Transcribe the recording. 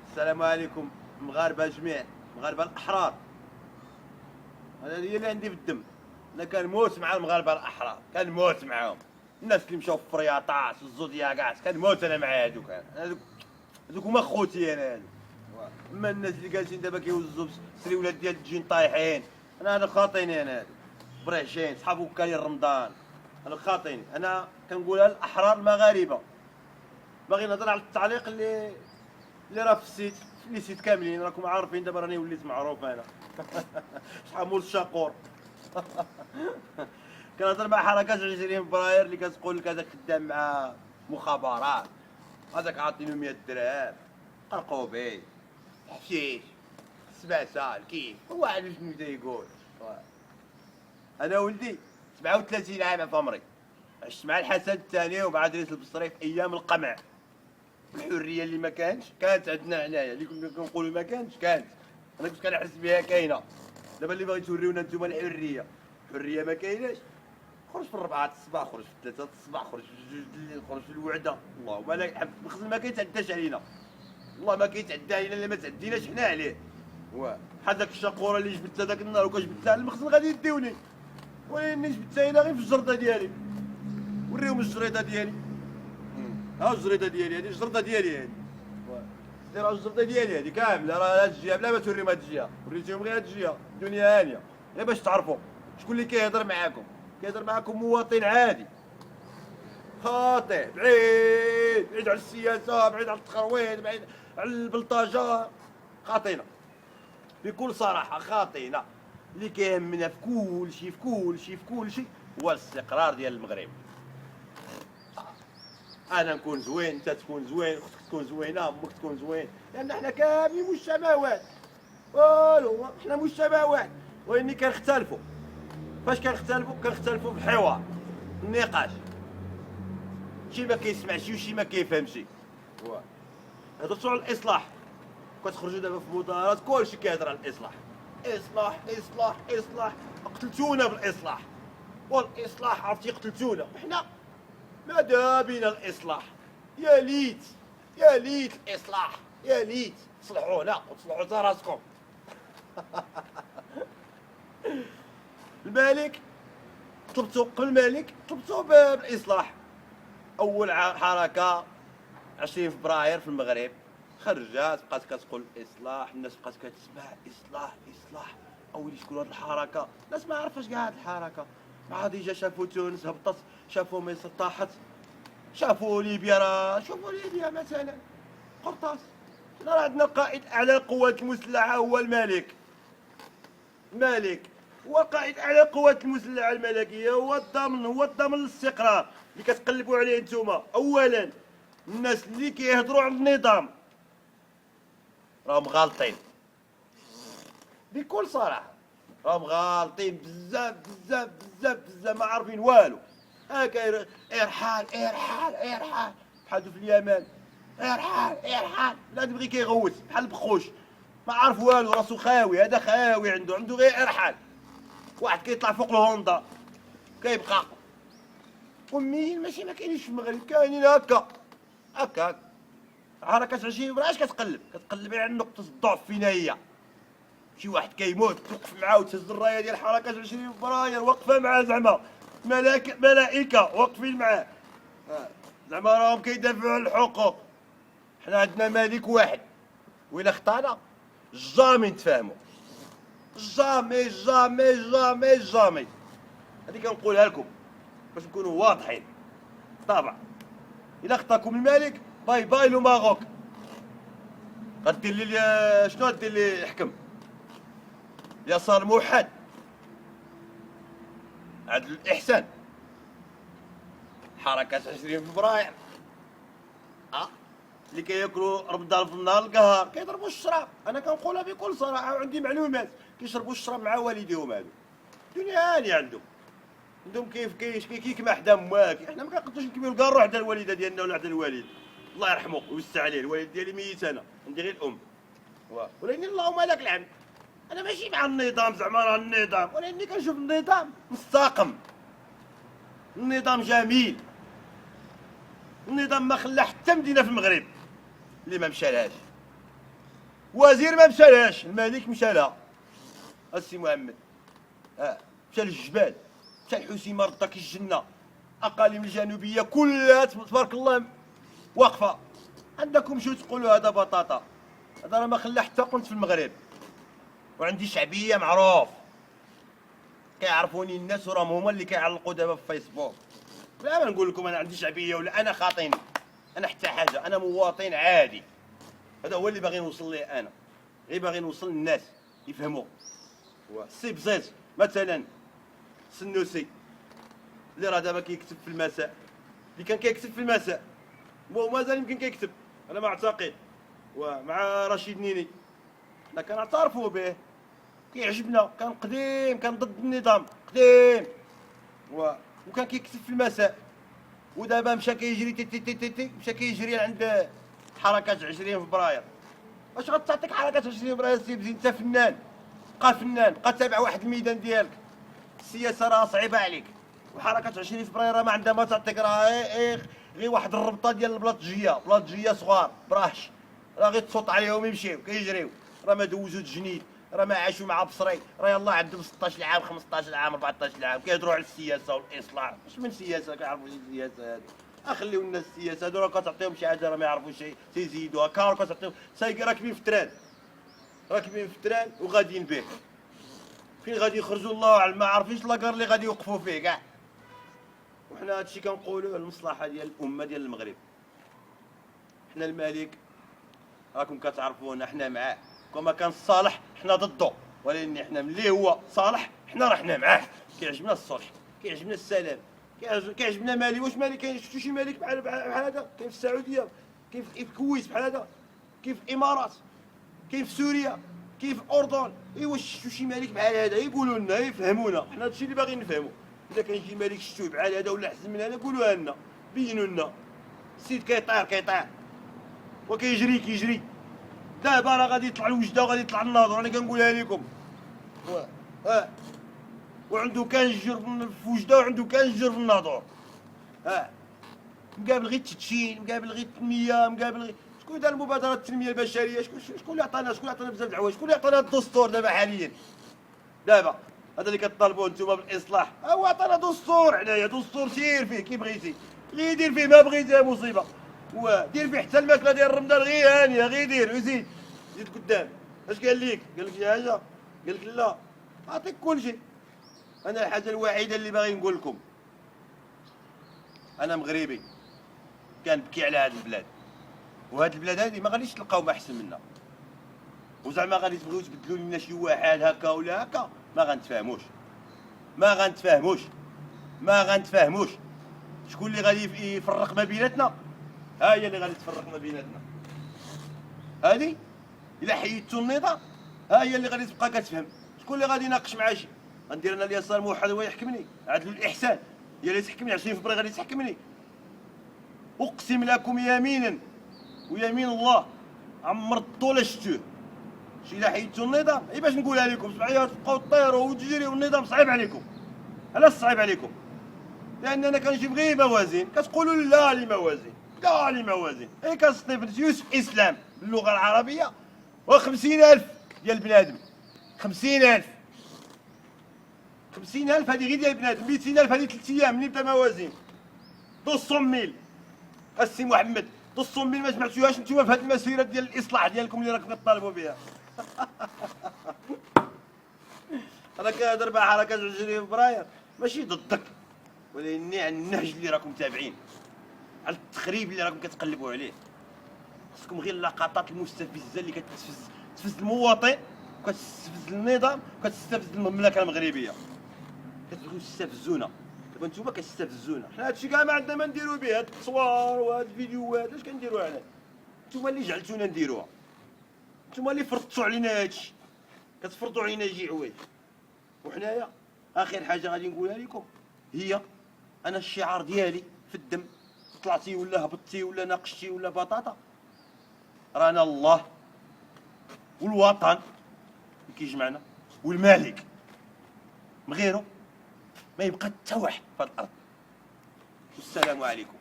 السلام عليكم مغاربه جميع، مغاربه الاحرار. انا هي اللي عندي في الدم. انا كنموت مع المغاربه الاحرار، كنموت معاهم. الناس اللي مشاو في فرياطاس الزودياكاس كنموت انا مع هادوك. هادوك هما خوتي انا هادوك. اما الناس اللي جالسين دابا كيوزوا سريولات ديال الجين طايحين، انا هذا خاطيني. انا هادوك بريحشين صحاب وكالين رمضان، انا خاطيني. انا كنقولها للاحرار المغاربه. باغي نهضر على التعليق اللي راه في السيت، في لي سيت كاملين راكم عارفين. دابا راني وليت معروف انا. شحال مول الشاقور. كنهضر مع حركات 20 فبراير اللي كتقول لك هذاك خدام مع مخابرات، هذاك عاطينو 100 درهم، قرقوبي، حشيش، سباسه، كيف هو عارف شنو بدا يقول. انا ولدي 37 عام في عمري، عشت مع الحسن الثاني ومع ادريس البصري في ايام القمع. الحريه اللي ما كانت عندنا هنايا، اللي كنا كنقولوا ما كانت. انا كنت كنحس بها كاينه. دابا اللي باغي توريونا نتوما الحريه ما كايناش. خرج في 4 الصباح، خرج في 3 الصباح، خرج في 2 الليل، خرج في الوعده. اللهم لا يحب المخزن ما كيتعداش علينا. والله ما كيتعدى علينا الا ما تعديناش حنا عليه. بحال داك الشاقوره اللي جبت هذاك النهار وكجبتها المخزن غادي يديوني، ولكن جبتها هنا غير في الجرده ديالي. وريهم الجريده ديالي. ها الجريده ديالي هذه، الجرده ديالي هذه. راه الجرده ديالي هذه كامله، راه هاد الجهه بلا ما توريهم هاد الجهه، وريتيهم غير هاد الجهه. الدنيا هانيه غير باش تعرفوا شكون اللي كيهضر معاكم. كيهضر معاكم مواطن عادي خاطئ، بعيد على السياسه، بعيد على التخرويط، بعيد على البلطجه. خاطينا بكل صراحه، خاطينا. اللي كيهمنا في كل شيء هو الاستقرار ديال المغرب. انا نكون زوين، انت تكون زوين، اختك تكون زوينه، امك تكون زوين، لان حنا كاملين مجتمع واحد. والو حنا مجتمع واحد، واني كنختلفوا. فاش كنختلفوا بالحوار، النقاش. شي ما كيسمعش وشي ما كيفهمش. هضرتوا على الاصلاح، كتخرجوا دابا في مظاهرات كلشي كيهضر على الاصلاح. اصلاح، قتلتونا بالاصلاح. والاصلاح عرفتي قتلتونا، وحنا ماذا بنا الاصلاح. يا ليت الاصلاح، يا ليت تصلحونا وتصلحوا حتى راسكم. الملك قبل الملك طلبتوا بالاصلاح. اول حركه 20 فبراير في المغرب، خرجات بقات كتقول اصلاح، الناس بقات كتسمع اصلاح. اولي شكون هاد الحركه؟ الناس ما عرفاش كاع هاد الحركه. بعد جا شافوا تونس هبطت، شافوا مصر طاحت، شافوا ليبيا مثلا قرطاس. حنا راه عندنا قائد اعلى القوات المسلحه هو الملك. هو قائد اعلى القوات المسلحه الملكيه، هو الضامن للاستقرار اللي كتقلبوا عليه نتوما. اولا الناس اللي كيهضروا على النظام راهم غالطين بكل صراحه، راهم غالطين بزاف، ما عارفين والو. هاكا ارحال بحال في اليمن. ارحال لا تبغي كيغوت بحال البخوش، ما عارف والو، راسو خاوي. هذا خاوي، عنده غير ارحال. واحد كيطلع فوق الهوندا كيبقى. اميين ماشي ما كاينينش في المغرب، كاينين هكا. حركة 20 فبراير اش كتقلب على نقطة الضعف فينا هي. شي واحد كيموت توقف معاه وتهز الراية ديال حركة 20 فبراير، واقفة معاه زعما ملائكة واقفين معاه. زعما راهم كيدافعوا على الحقوق. حنا عندنا ملك واحد، وإلا خطانا جامي نتفاهموا. جامي. هذه كنقولها لكم باش نكونوا واضحين. طبعا إلا خطاكم الملك باي لو ماروك. غدير لي شنو غدير لي الحكم؟ يسار موحد، عدل الإحسان، حركة 20 فبراير. اللي كياكلوا رمضان في النهار القهار كيضربوا الشراب. انا كنقولها بكل صراحه وعندي معلومات. كيشربوا الشراب مع والديهم. هادو الدنيا هانيه عندهم كيف ما حدا ماك. حنا ما كنقدروش نكملوا كاع نروح حدا الوالده ديالنا ولا حدا الوالد، الله يرحمه ويوسع عليه. الوالد ديالي ميت، انا عندي غير الام. ولكن اللهم لك الحمد، انا ماشي مع النظام زعما راه النظام، ولكني كنشوف النظام مستقم، النظام جميل. النظام ما خلى حتى مدينه في المغرب اللي ما مشالهاش. وزير ما مشالاش، الملك مشى لها السي محمد. مشى للجبال، مشى الحسيمه ردا كي الجنه، اقاليم الجنوبيه كلها تبارك الله واقفه. عندكم شو تقولوا هذا بطاطا، هذا راه ما خلى حتى قنت في المغرب، وعندي شعبيه معروف، كيعرفوني الناس وراهم هما اللي كيعلقوا دابا في فيسبوك. لا ما نقول لكم انا عندي شعبيه ولا انا خاطيني، انا حتى حاجه، انا مواطن عادي. هذا هو اللي باغي نوصل ليه انا، غير باغي نوصل للناس يفهموا. السي بزيز مثلا، السنوسي اللي راه دابا كيكتب في المساء، اللي كان كيكتب في المساء ومازال يمكن كيكتب على ما اعتقد، ومع رشيد نيني حنا كنعترفوا به، كيعجبنا، كان قديم، كان ضد النظام قديم، وكان كيكتب في المساء. ودابا مشى كيجري تي تي تي تي تي، مشى كيجري عند حركات 20 فبراير. واش غتعطيك حركات 20 فبراير سي بزين؟ انت فنان، بقى فنان، بقى تابع واحد الميدان ديالك. السياسه راه صعيبه عليك، وحركات 20 فبراير راه ما عندها ما تعطيك، راه غير واحد الربطه ديال البلاطجيه، بلاطجيه صغار براهش، راه غير تصوت عليهم يمشيو كيجريو، راه ما دوزو تجنيد، راه ما عاشوا مع بصري، راه يلاه عندهم 16 عام 15 عام 14 عام كيهضروا على السياسه والاصلاح. واش من سياسه كيعرفوا شي سياسه هادو؟ اخليو الناس السياسه هادو، راه كتعطيهم شي حاجه راه ما يعرفوش شي تيزيدوها، كانوا كتعطيهم راكبين في التران، راكبين في التران وغاديين به، فين غادي يخرجوا الله اعلم، ما عارفينش لاكار اللي غادي يوقفوا فيه كاع. وحنا هادشي كنقولوه المصلحه ديال الامه ديال المغرب. حنا الملك راكم كتعرفونا حنا معاه، كما كان الصالح حنا ضده، ولكن حنا ملي هو صالح حنا راه حنا معاه. كيعجبنا الصلح، كيعجبنا السلام، كيعجبنا مالي. واش مالي كاين؟ شفتوا شي ملك بحال هذا؟ كاين في السعوديه، كاين في الكويت بحال هذا، كاين في الامارات، كاين في سوريا، كاين في الاردن. ايوا شفتوا شي ملك بحال هذا يقولوا لنا، يفهمونا، حنا هادشي اللي باغيين نفهموا. اذا كان شي ملك شفتوه بحال هذا ولا احسن من هذا قولوها لنا، بينوا لنا. السيد كيطير كيطير وكيجري كيجري، دابا راه غادي يطلع الوجده وغادي يطلع الناظور، انا كنقولها لكم. وعنده كنجر في وجده وعنده كنجر في الناظور. مقابل غير التدشين، مقابل غير التنميه، مقابل غير شكون دار المبادره التنميه البشريه؟ شكون اللي عطانا؟ شكون اللي عطانا بزاف د الحوايج؟ شكون اللي عطانا الدستور دابا حاليا؟ دابا هذا اللي كطالبوه انتم بالاصلاح، هو عطانا دستور حنايا، دستور سير فيه كي بغيتي، غير دير فيه ما بغيتي مصيبه، ودير فيه حتى الماكله ديال رمضان غير هانيه، غير دير وزيد زيد قدام. اش قال لك؟ قال لك شي حاجه؟ قال لك لا، عطيك كلشي. انا الحاجه الوحيده اللي باغي نقول لكم، انا مغربي كنبكي على هذه البلاد، وهاد البلاد هذه ما غاديش تلقاو احسن منا، وزعما غادي تبغيو تبدلوا لنا شي واحد هكا ولا هكا، ما غنتفاهموش، ما غنتفاهموش، ما غنتفاهموش. شكون اللي غادي يفرق ما بيناتنا؟ ها هي اللي غادي تفرق ما بيناتنا، هادي الا حيدتوا النظام ها هي اللي غادي تبقى كتفهم. شكون اللي غادي يناقش مع شي؟ غندير انا اليسار الموحد هو يحكمني؟ عدل الاحسان هي اللي تحكمني؟ 20 فبراير غادي تحكمني؟ اقسم لكم يمينا ويمين الله عمر الطول شفتوه. شي الا حيدتوا النظام، اي باش نقولها لكم سمعيا تبقاو طيروا وتجريوا، النظام صعيب عليكم. علاش صعيب عليكم؟ لاننا كنجيب غير موازين، كتقولوا لا لموازين، لا لموازين. اي كنصنيف يوسف اسلام باللغه العربيه و50,000 ديال بنادم، 50,000 50,000 هذه غير ديال بنادم، 200,000 هذه 3 ايام منين بدا موازين. 200,000 السي محمد، 200,000 ما سمعتوهاش نتوما في هذه المسيره ديال الاصلاح ديالكم اللي راكم كطالبوا بها. انا كنهضر مع حركات 20 فبراير ماشي ضدك، ولكن على النهج اللي راكم تابعين، على التخريب اللي راكم كتقلبوا عليه. خصكم غير اللقطات المستفزه اللي كتستفز المواطن وكتستفز النظام وكتستفز المملكه المغربيه، كتبغيو تستفزونا. دابا نتوما كتستفزونا، حنا هادشي كاع ما عندنا ما نديرو به، هاد التصوير وهاد الفيديوهات اش كنديروها حنا؟ نتوما اللي جعلتونا نديروها، نتوما اللي فرضتوا علينا هادشي، كتفرضوا علينا شي حوايج. وحنايا اخر حاجه غادي نقولها لكم هي، انا الشعار ديالي في الدم، طلعتي ولا هبطتي ولا ناقشتي ولا بطاطا، رانا الله والوطن اللي كيجمعنا والملك، من غيره ما يبقى حتى واحد في الارض. والسلام عليكم.